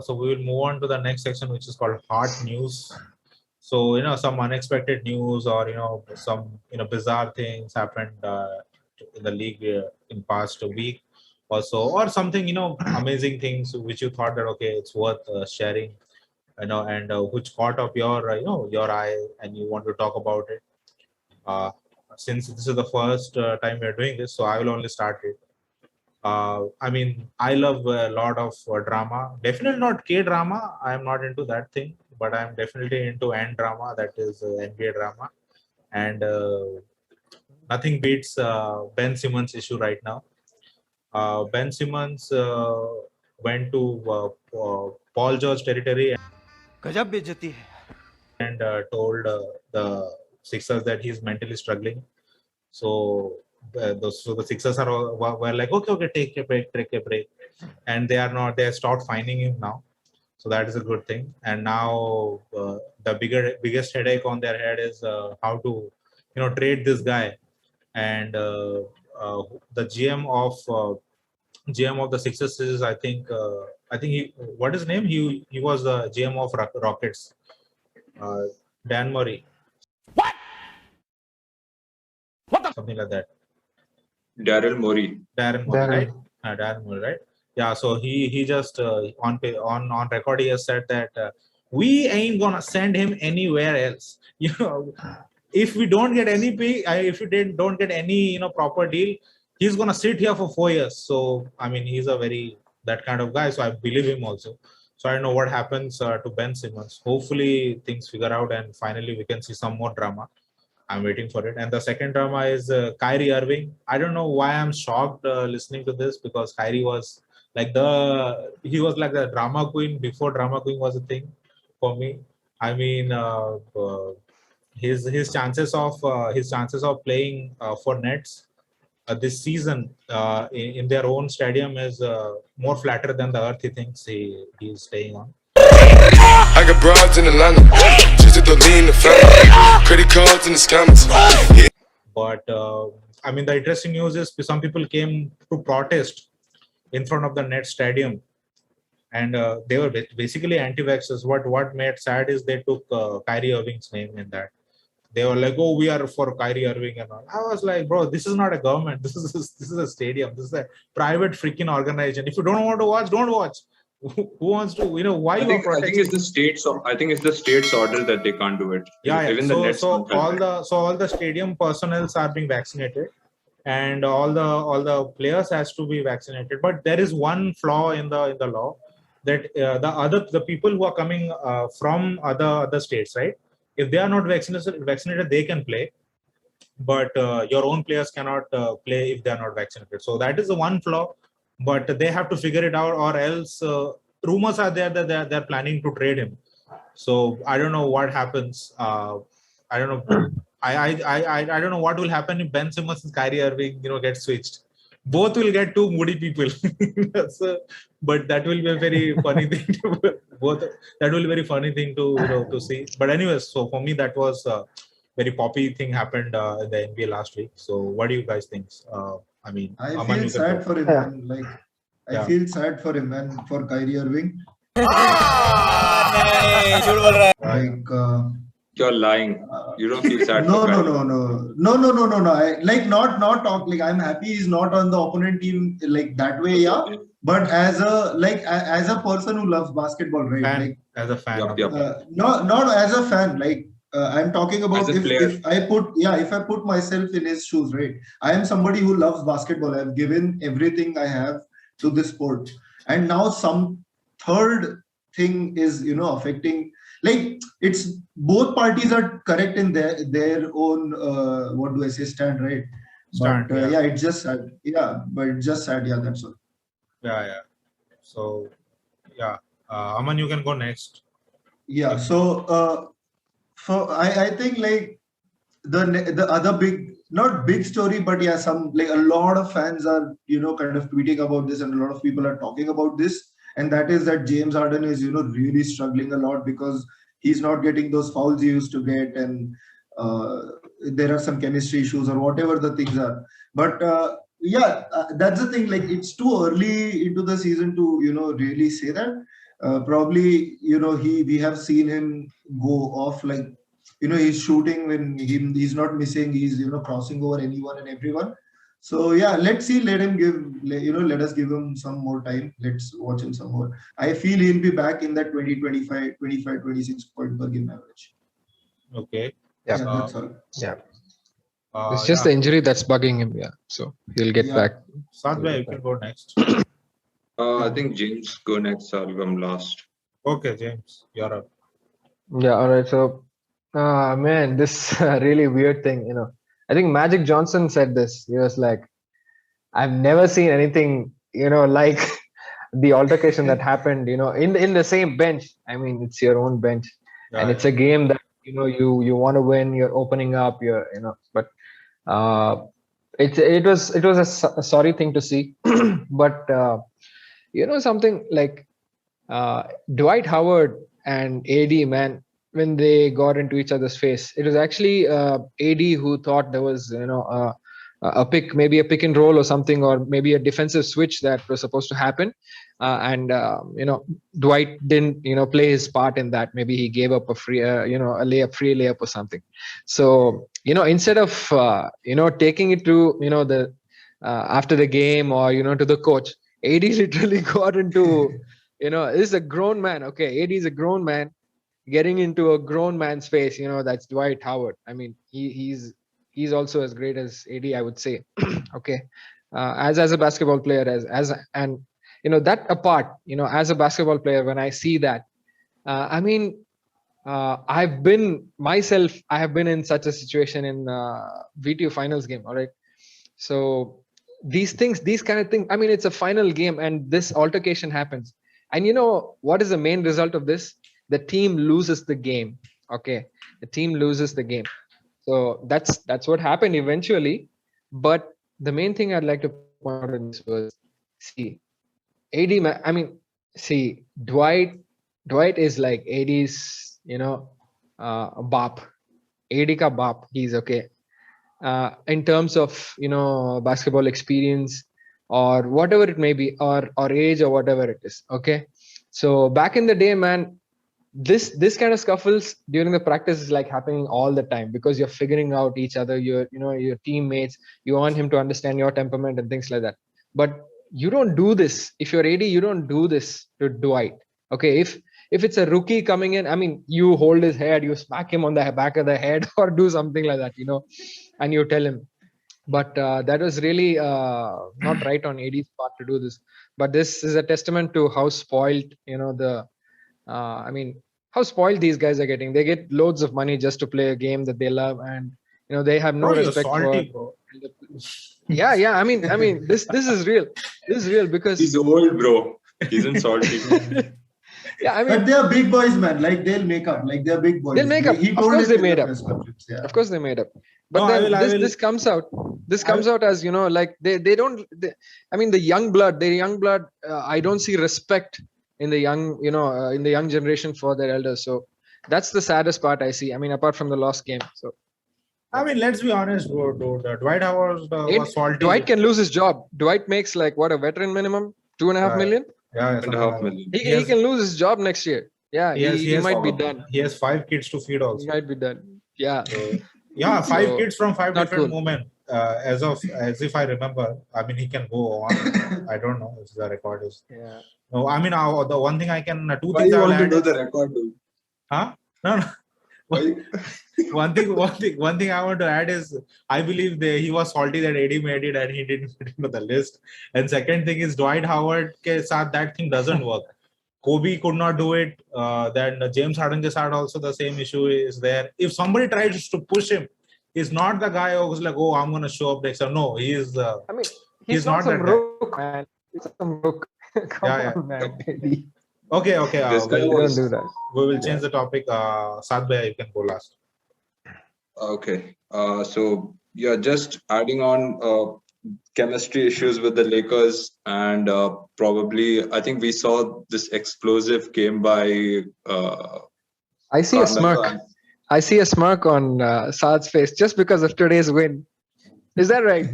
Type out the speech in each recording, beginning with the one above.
So we will move on to the next section, which is called hot news. So some unexpected news, or some bizarre things happened in the league in past week or so, or something amazing things which you thought that okay, it's worth sharing, and which caught up your your eye, and you want to talk about it. Uh, since this is the first time we're doing this, so I will only start it. I mean, I love a lot of drama. Definitely not K drama. I'm not into that thing, but I'm definitely into N drama. That is NBA drama, and nothing beats Ben Simmons issue right now. Ben Simmons went to Paul George territory गजब बेइज्जती है and told the Sixers that he's mentally struggling. So the Sixers were like, okay, take a break, and they are not. They stopped finding him now, so that is a good thing. And now the biggest headache on their head is how to trade this guy. And the GM of the Sixers is I think he, what is his name? He was the GM of Rockets, uh, Dan Murray, something like that. Daryl Morey. Darren Murray, right? Darren Murray, right? Yeah. So he just on record he has said that we ain't gonna send him anywhere else. If we don't get any pay, if we don't get any proper deal, he's gonna sit here for 4 years. So I mean, he's a very that kind of guy. So I believe him also. So I don't know what happens to Ben Simmons. Hopefully things figure out, and finally we can see some more drama. I'm waiting for it. And the second drama is Kyrie Irving. I don't know why I'm shocked listening to this, because Kyrie was like he was like the drama queen before drama queen was a thing for me. I mean, his chances of playing for Nets this season in their own stadium is more flatter than the earth he thinks he's staying on. I got broads in Atlanta, just to lean the family, credit cards in the scammers. But I mean, the interesting news is some people came to protest in front of the Nets stadium, and they were basically anti-vaxxers. What made sad is they took Kyrie Irving's name in that. They were like, "Oh, we are for Kyrie Irving," and all. I was like, "Bro, this is not a government. This is a stadium. This is a private freaking organization. If you don't want to watch, don't watch." Who wants to? Why I think it's the state's. I think it's the state's order that they can't do it. Yeah. Even So, the Nets all the stadium personnel are being vaccinated, and all the players has to be vaccinated. But there is one flaw in the law, that the people who are coming from other states, right? If they are not vaccinated, they can play, but your own players cannot play if they are not vaccinated. So that is the one flaw, but they have to figure it out, or else rumors are there that they're planning to trade him. So I don't know what happens. I don't know. I don't know what will happen if Ben Simmons and Kyrie Irving get switched. Both will get two moody people. But that will be a very funny thing that will be a very funny thing to see. But anyways, so for me that was very poppy thing happened in the NBA last week. So what do you guys think? I mean, I Aman, feel sad for him, man. Like, I feel sad for him, man, for Kyrie Irving. Like, You're lying. You don't feel sad. no, for no, Kyrie. no. I like not talk. Like, I'm happy he's not on the opponent team like that way, yeah. But as a person who loves basketball, right? fan, like, as a fan. Yep. not as a fan. Like, I'm talking about As a player. if I put myself in his shoes, right? I am somebody who loves basketball. I've given everything I have to this sport, and now some third thing is affecting. Like, it's both parties are correct in their own what do I say, stand, right? Stand, But yeah. it's just sad. Yeah, but it's just sad. Yeah, that's all. Yeah. So yeah, Aman, you can go next. Yeah. So I think like the other big, not big story, but yeah, some like a lot of fans are kind of tweeting about this, and a lot of people are talking about this, and that is that James Harden is really struggling a lot because he's not getting those fouls he used to get, and there are some chemistry issues or whatever the things are. But that's the thing. Like, it's too early into the season to really say that. Probably, we have seen him go off like, he's shooting when he's not missing. He's, crossing over anyone and everyone. So yeah, let's see. Let us give him some more time. Let's watch him some more. I feel he'll be back in that 26 point per game average. Okay. Yeah. That's all. Yeah. It's just the injury that's bugging him. Yeah. So he'll get back. Sadh bhai, you can go next. I think James go next. I'll come last. Okay, James, you're up. Yeah. All right. So, man, this really weird thing, I think Magic Johnson said this. He was like, I've never seen anything, like the altercation that happened, in the same bench. I mean, it's your own bench, and it's a game that you want to win. You're opening up. But it was a sorry thing to see. But something like Dwight Howard and AD, man, when they got into each other's face, it was actually AD who thought there was a pick and roll or something, or maybe a defensive switch that was supposed to happen, and Dwight didn't play his part in that. Maybe he gave up a free free layup or something. So instead of taking it to the after the game or to the coach, AD literally got into this is a grown man. Okay, AD is a grown man getting into a grown man's face. That's Dwight Howard. I mean, he's also as great as AD, I would say. Okay, as a basketball player, and that apart, as a basketball player, when I see that, I mean, I have been in such a situation in VTU finals game. All right, so these kind of things. I mean, it's a final game, and this altercation happens, and what is the main result of this? The team loses the game. Okay, the team loses the game. So that's what happened eventually. But the main thing I'd like to point out in this was, see, AD. I mean, see, Dwight is like AD's, bop. AD ka bop. He's okay. In terms of basketball experience or whatever it may be, or age or whatever it is. Okay, so back in the day, man, this kind of scuffles during the practice is like happening all the time, because you're figuring out each other, your teammates. You want him to understand your temperament and things like that. But you don't do this. If you're AD, you don't do this to Dwight. Okay, if it's a rookie coming in, I mean, you hold his head, you smack him on the back of the head or do something like that, and you tell him. But that was really not right on AD's part to do this. But this is a testament to how spoiled, how spoiled these guys are getting. They get loads of money just to play a game that they love, and they have no respect for. Yeah. I mean, this is real. This is real because he's old, bro. He's salty. Yeah, I mean, but they are big boys, man. Like they'll make up. Like they're big boys. They'll make up. Of course, they made up. Yeah. Of course, they made up. But this comes out. This comes out as like they don't. I mean, the young blood. I don't see respect in the young, in the young generation for their elders. So that's the saddest part I see. I mean, apart from the lost game. So I mean, let's be honest, bro. Dwight Howard was salty. Dwight can lose his job. Dwight makes like what, a veteran minimum, $2.5 million. Yeah, $2.5 million. He can lose his job next year. Yeah, he might be done. He has 5 kids to feed also. He might be done. Yeah. So, 5 kids from 5 different women. As if I remember, I mean, he can go on. I don't know if the record is. Yeah. No, I mean, the one thing I can. Two Why things you I will want to add. know the record, dude? Huh? No. One thing I want to add is, I believe he was salty that AD made it and he didn't fit into the list. And second thing is, Dwight Howard ke saath that thing doesn't work. Kobe could not do it. Then James Harden ke saath also the same issue is there. If somebody tries to push him, he's not the guy who's like, oh, I'm gonna show up next time. No, he's. I mean, he's not some rook, man. He's some rook. Come on, man. Okay. Don't do that. We will change the topic. Sadh bhai, you can go last. Okay. So yeah, just adding on chemistry issues with the Lakers, and probably I think we saw this explosive game by. I see a smirk. I see a smirk on Saad's face just because of today's win. Is that right?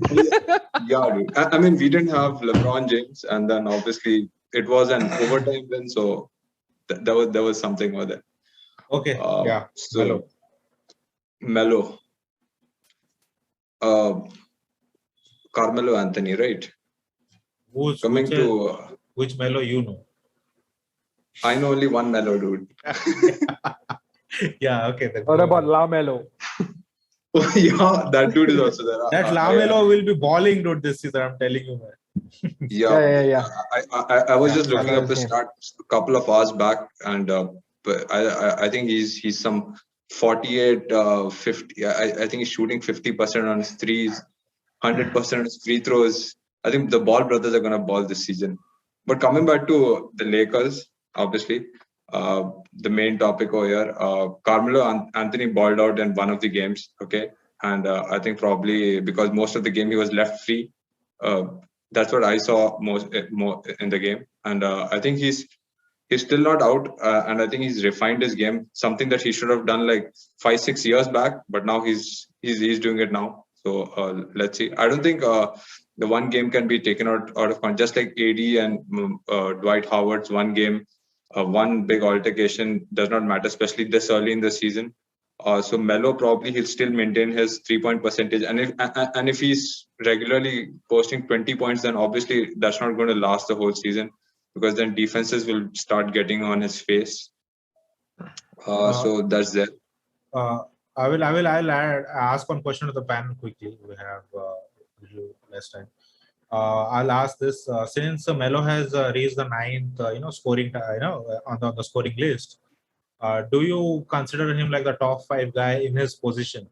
Yeah, dude. I mean, we didn't have LeBron James, and then obviously it was an overtime win, so there was something over there. Okay. Yeah. So Melo. Carmelo Anthony, right? Coming to which Melo you know? I know only one Melo, dude. Yeah. Okay. Then What go about ahead. LaMelo? Yeah, that dude is also there. That LaMelo will be balling, dude, this season. I'm telling you, man. Yeah. I was Yeah, just looking I know up his his name. stats a couple of hours back, and but I think he's some 48, 50. I think he's shooting 50% on his threes, 100% on his free throws. I think the Ball brothers are gonna ball this season. But coming back to the Lakers, obviously, the main topic over here, Carmelo Anthony balled out in one of the games, okay, and I think probably because most of the game he was left free. Uh, that's what I saw more in the game, and I think he's still not out, and I think he's refined his game, something that he should have done like 5-6 years back, but now he's doing it now. So let's see. I don't think the one game can be taken out of context. Just like AD and Dwight Howard's one game, one big altercation does not matter, especially this early in the season. So Melo probably he'll still maintain his 3-point percentage, and if he's regularly posting 20 points, then obviously that's not going to last the whole season, because then defenses will start getting on his face. So that's there. I'll ask one question to the panel quickly. We have little less time. I'll ask this: since Melo has reached the 9th, scoring, on the scoring list, do you consider him like the top 5 guy in his position?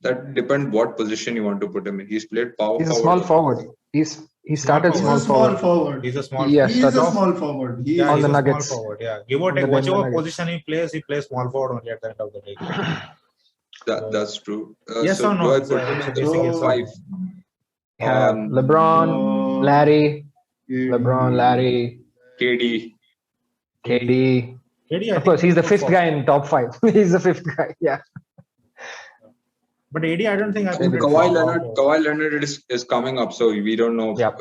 That depends what position you want to put him in. He's played power He's a forward. small forward. He started Small He's a small small forward. forward. He's a small. Yeah, He is a started small forward. He Yeah, on he's the a Nuggets. small forward. Yeah, give or On the take, Denver whichever Nuggets. position he plays small forward only at the end of the day. That's true. Yes So or no? do I It's put a- him it's a in the basic top yes or no. 5? Have LeBron, Uh, Larry, KD. LeBron, Larry, KD. KD. KD, I Of think course, he's the top 5th four. guy in top 5. He's the 5th guy. Yeah. But AD, I don't think I put Maybe. it Kawhi Leonard is coming up, so we don't know. Yep.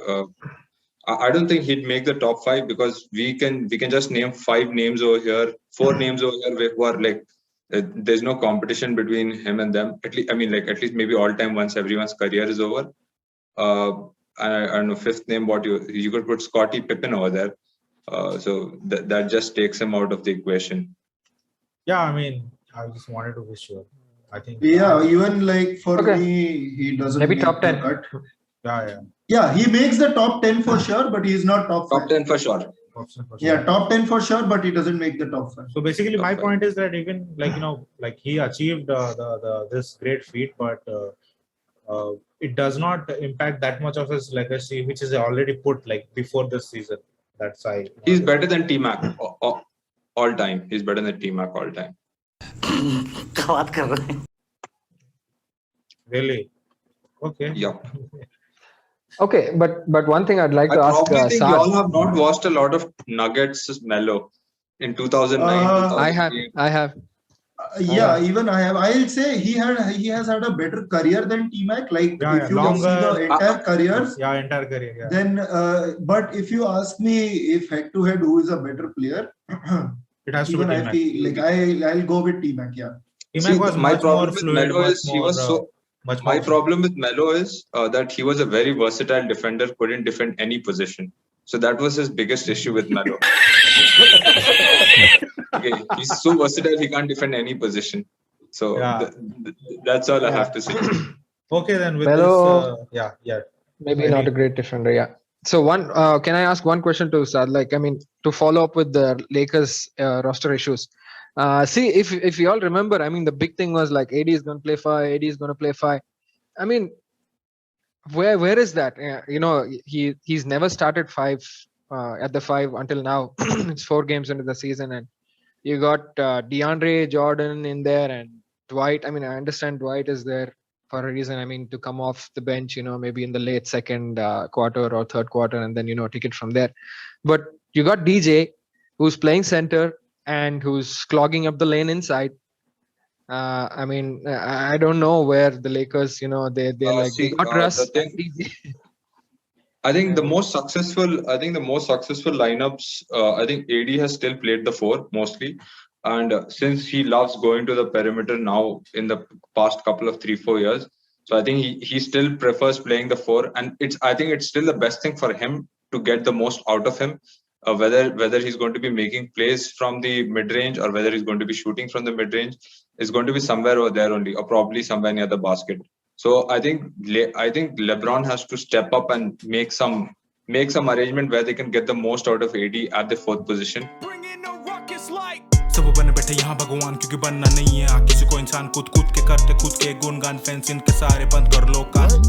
I don't think he'd make the top 5, because we can just name 5 names over here, 4 names over here who are like there's no competition between him and them. At least maybe all time once everyone's career is over. I don't know, 5th name, what you could put Scottie Pippen over there. So that just takes him out of the equation. Yeah, I mean, I just wanted to be sure. I think. Yeah, even like for Okay. me, he doesn't Maybe make top the 10. cut. Yeah. Yeah, he makes the top 10 for sure, but he's not top Top 5. 10 for sure. Yeah, top 10 for sure, but he doesn't make the top 5. So basically, Top my five. point is that even like he achieved this great feat, but it does not impact that much of his legacy, which is already put like before this season. That's why He's better than T-Mac all time. He's better than T-Mac all time. क्या बात कर रहे हैं? Really. Okay. Yeah. Okay, but one thing I'd like I to ask probably think Saad. y'all have not watched a lot of Nuggets Melo in 2009. I have. 2008. Yeah, even I have. I'll say he has had a better career than T-Mac. Like Yeah, if you see longer. the entire careers, Yeah, entire career. Yeah. then but if you ask me if head to head who is a better player, It has to even be I T-Mac. feel like I'll go with T-Mac. Yeah. T-Mac See, was my much more problem with fluid. Melo is he was much My more problem with Melo is that he was a very versatile defender, couldn't defend any position. So that was his biggest issue with Melo. Okay, he's so versatile, he can't defend any position. So Yeah. that's all I have to say. Okay, then with Melo- this, yeah. Maybe Maybe. not a great defender. Yeah. So can I ask one question to Saad? Like, I mean, to follow up with the Lakers roster issues. See, if you all remember, I mean, the big thing was like AD is going to play 5, AD is going to play 5. I mean, where is that? He's never started 5 at the 5 until now. It's 4 games into the season, and you got DeAndre Jordan in there and Dwight. I mean, I understand Dwight is there for a reason. I mean, to come off the bench, maybe in the late second quarter or third quarter, and then take it from there. But you got DJ, who's playing center and who's clogging up the lane inside. I mean, I don't know where the Lakers, they See, got Russ. the thing- I think the most successful lineups. I think AD has still played the 4 mostly, and since he loves going to the perimeter now in the past couple of 3-4 years, so I think he still prefers playing the 4, and I think it's still the best thing for him to get the most out of him. Whether he's going to be making plays from the mid range or whether he's going to be shooting from the mid range is going to be somewhere over there only, or probably somewhere near the basket. So I think LeBron has to step up and make some arrangement where they can get the most out of AD at the 4th position. सब बन बैठे यहाँ भगवान क्योंकि बनना नहीं है किसी को इंसान कूद कूद के करते खुद के गुणगान फैंस इनके सारे बंद कर लो कान